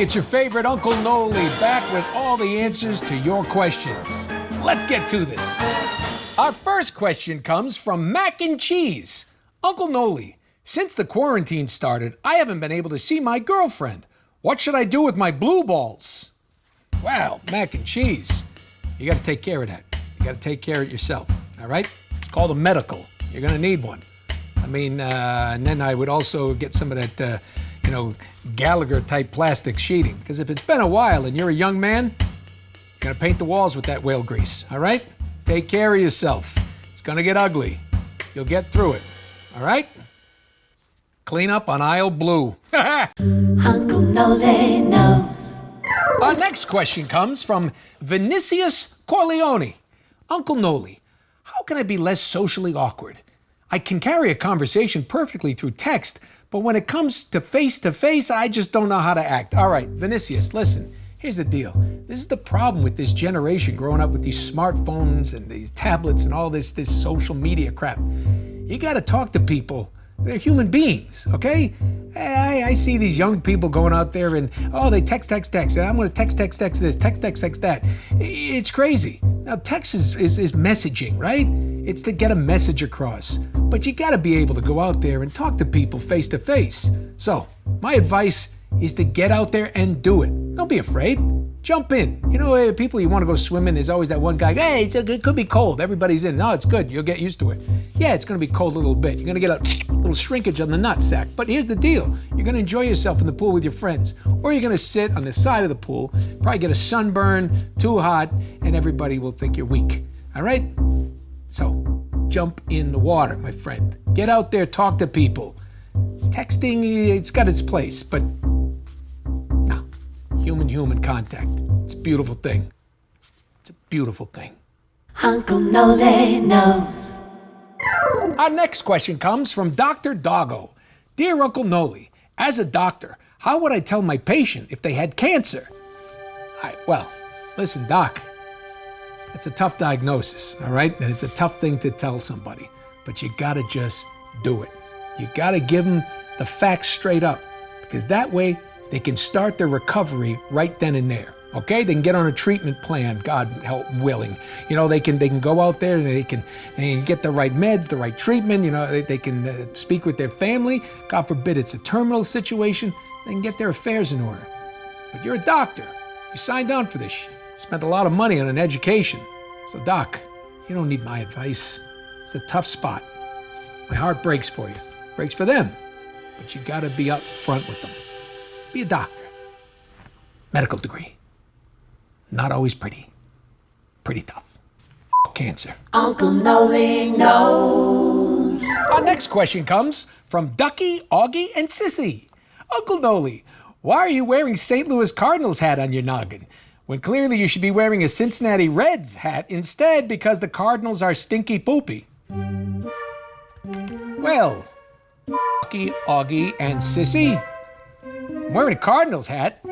it's your favorite Uncle Noly back with all the answers to your questions. Let's get to this. Our first question comes from Mac and Cheese. Uncle Noly, since the quarantine started, I haven't been able to see my girlfriend. What should I do with my blue balls? Wow, Mac and Cheese. You gotta take care of that. You gotta take care of it yourself, all right? It's called a medical. You're gonna need one. I mean, and then I would also get some of that, Gallagher-type plastic sheeting. Because if it's been a while and you're a young man, you're gonna paint the walls with that whale grease, all right? Take care of yourself. It's gonna get ugly. You'll get through it, all right? Clean up on aisle blue. Uncle Noly knows. Our next question comes from Vinicius Corleone. Uncle Noly, how can I be less socially awkward? I can carry a conversation perfectly through text, but when it comes to face, I just don't know how to act. All right, Vinicius, listen, here's the deal. This is the problem with this generation growing up with these smartphones and these tablets and all this social media crap. You gotta talk to people. They're human beings, okay? I see these young people going out there and, they text. And I'm gonna text this, text that. It's crazy. Now, text is messaging, right? It's to get a message across. But you gotta be able to go out there and talk to people face to face. So, my advice is to get out there and do it. Don't be afraid. Jump in. You know, people you want to go swimming, there's always that one guy, hey, it could be cold. Everybody's in. No, it's good. You'll get used to it. Yeah, it's going to be cold a little bit. You're going to get a little shrinkage on the nutsack. But here's the deal. You're going to enjoy yourself in the pool with your friends. Or you're going to sit on the side of the pool, probably get a sunburn, too hot, and everybody will think you're weak. All right? So, jump in the water, my friend. Get out there, talk to people. Texting, it's got its place, but human contact. It's a beautiful thing. It's a beautiful thing. Uncle Noly knows. Our next question comes from Dr. Doggo. Dear Uncle Noly, as a doctor, how would I tell my patient if they had cancer? Listen, Doc, it's a tough diagnosis, all right? And it's a tough thing to tell somebody, but you gotta just do it. You gotta give them the facts straight up, because that way they can start their recovery right then and there, okay? They can get on a treatment plan, God help willing. You know, they can go out there and they can get the right meds, the right treatment. You know, they can speak with their family. God forbid it's a terminal situation. They can get their affairs in order. But you're a doctor. You signed on for this. You spent a lot of money on an education. So, Doc, you don't need my advice. It's a tough spot. My heart breaks for you. Breaks for them. But you gotta be up front with them. Be a doctor. Medical degree. Not always pretty. Pretty tough. Cancer. Uncle Noly knows. Our next question comes from Ducky, Augie, and Sissy. Uncle Noly, why are you wearing St. Louis Cardinals hat on your noggin, when clearly you should be wearing a Cincinnati Reds hat instead because the Cardinals are stinky poopy? Well, Ducky, Augie, and Sissy, I'm wearing a Cardinals hat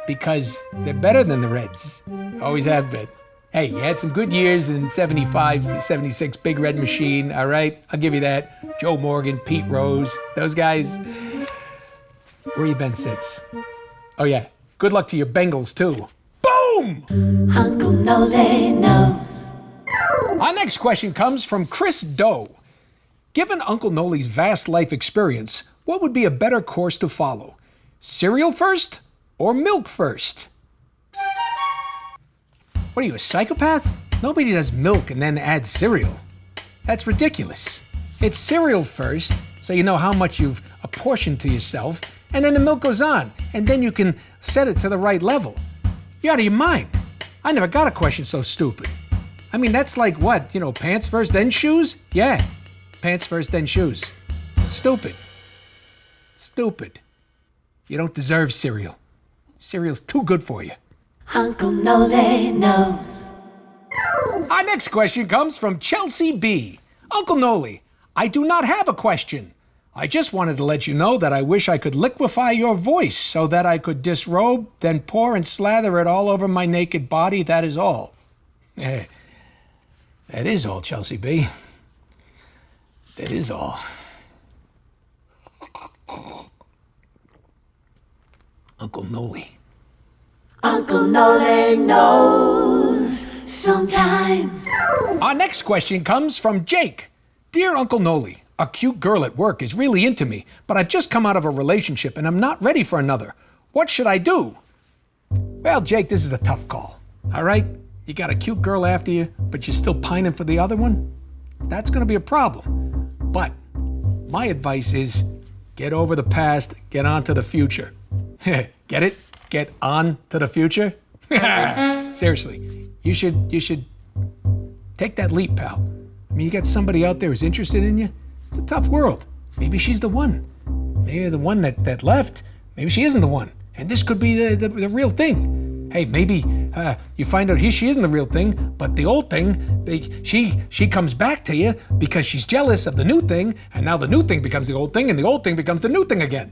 because they're better than the Reds. Always have been. Hey, you had some good years in 75, 76, Big Red Machine, all right? I'll give you that. Joe Morgan, Pete Rose, those guys. Where you been since? Oh yeah, good luck to your Bengals too. Boom! Uncle Noly knows. Our next question comes from Chris Doe. Given Uncle Noly's vast life experience, what would be a better course to follow? Cereal first or milk first? What are you, a psychopath? Nobody does milk and then adds cereal. That's ridiculous. It's cereal first, so you know how much you've apportioned to yourself, and then the milk goes on, and then you can set it to the right level. You're out of your mind. I never got a question so stupid. I mean, that's like what, pants first, then shoes? Yeah, pants first, then shoes. Stupid. Stupid. You don't deserve cereal. Cereal's too good for you. Uncle Noly knows. Our next question comes from Chelsea B. Uncle Noly, I do not have a question. I just wanted to let you know that I wish I could liquefy your voice so that I could disrobe, then pour and slather it all over my naked body. That is all. That is all, Chelsea B. That is all. Uncle Noly. Uncle Nolan knows sometimes. Our next question comes from Jake. Dear Uncle Noly, a cute girl at work is really into me, but I've just come out of a relationship and I'm not ready for another. What should I do? Well, Jake, this is a tough call. All right? You got a cute girl after you, but you're still pining for the other one? That's going to be a problem. But my advice is get over the past, get on to the future. Get it? Get on to the future? Seriously, you should take that leap, pal. I mean, you got somebody out there who's interested in you. It's a tough world. Maybe she's the one. Maybe the one that left, maybe she isn't the one. And this could be the real thing. Hey, maybe you find out she isn't the real thing, but the old thing, she comes back to you because she's jealous of the new thing, and now the new thing becomes the old thing, and the old thing becomes the new thing again.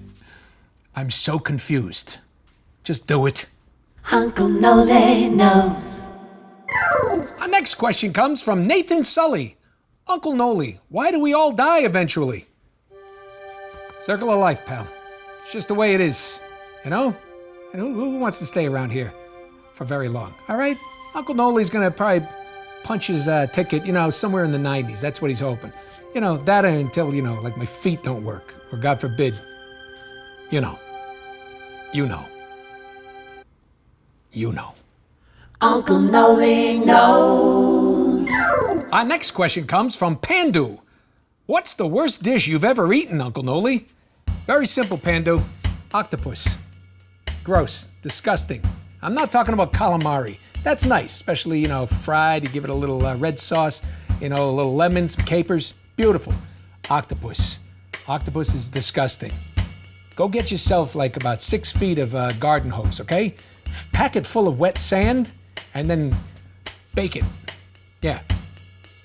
I'm so confused. Just do it. Uncle Nolan knows. Our next question comes from Nathan Sully. Uncle Noly, why do we all die eventually? Circle of life, pal. It's just the way it is, you know? And who wants to stay around here for very long, all right? Uncle Noly's gonna probably punch his ticket, somewhere in the 90s. That's what he's hoping. That until, like my feet don't work, or God forbid, you know. Uncle Nolan knows. Our next question comes from Pandu. What's the worst dish you've ever eaten, Uncle Noly? Very simple, Pandu. Octopus. Gross. Disgusting. I'm not talking about calamari. That's nice, especially, fried. You give it a little red sauce, a little lemon, some capers. Beautiful. Octopus. Octopus is disgusting. Go get yourself like about 6 feet of garden hose, okay? Pack it full of wet sand and then bake it. Yeah.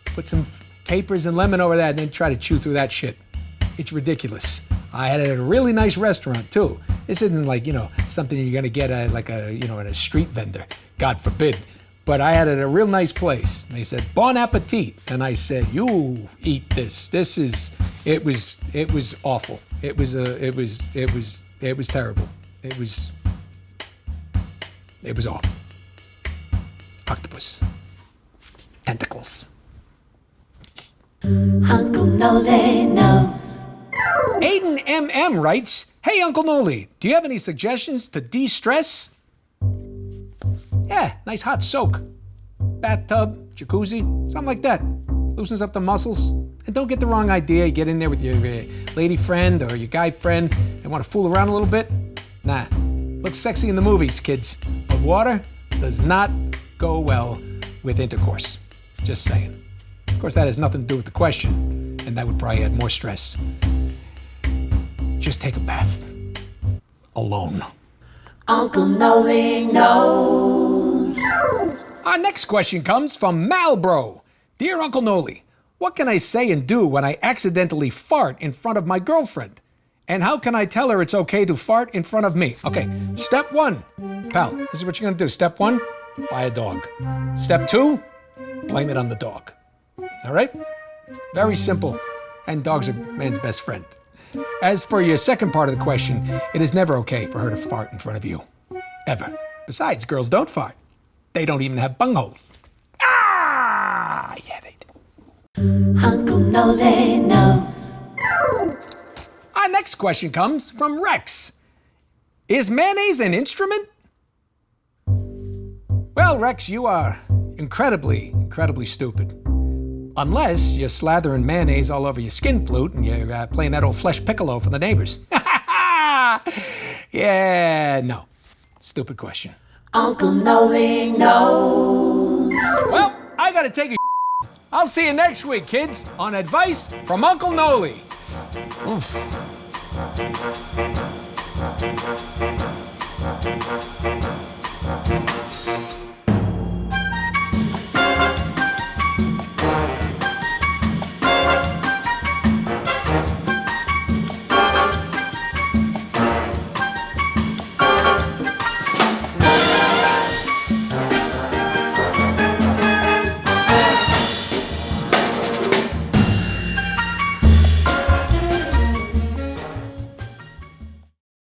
Put some capers and lemon over that and then try to chew through that shit. It's ridiculous. I had it at a really nice restaurant too. This isn't like, something you're gonna get at a street vendor. God forbid. But I had it at a real nice place. And they said, "Bon appetit." And I said, "You eat this. It was awful. It was terrible. It was awful. Octopus. Tentacles. Uncle Nolan knows. Aiden MM writes, "Hey Uncle Noly, do you have any suggestions to de-stress?" Yeah, nice hot soak. Bathtub, jacuzzi, something like that. Loosens up the muscles. And don't get the wrong idea. You get in there with your lady friend or your guy friend and want to fool around a little bit. Nah, looks sexy in the movies, kids. But water does not go well with intercourse. Just saying. Of course, that has nothing to do with the question, and that would probably add more stress. Just take a bath. Alone. Uncle Nolan knows. Our next question comes from Malbro. Dear Uncle Noly, what can I say and do when I accidentally fart in front of my girlfriend? And how can I tell her it's okay to fart in front of me? Okay, step 1. Pal, this is what you're gonna do. Step 1, buy a dog. Step 2, blame it on the dog. All right? Very simple. And dogs are man's best friend. As for your second part of the question, it is never okay for her to fart in front of you. Ever. Besides, girls don't fart. They don't even have bungholes. Ah! Yeah, they do. Uncle Nolan knows. Our next question comes from Rex. Is mayonnaise an instrument? Well, Rex, you are incredibly stupid. Unless you're slathering mayonnaise all over your skin flute and you're playing that old flesh piccolo for the neighbors. Yeah, no. Stupid question. Uncle Nolan knows. Well, I gotta take a I'll see you next week, kids, on Advice from Uncle Noly. Oof.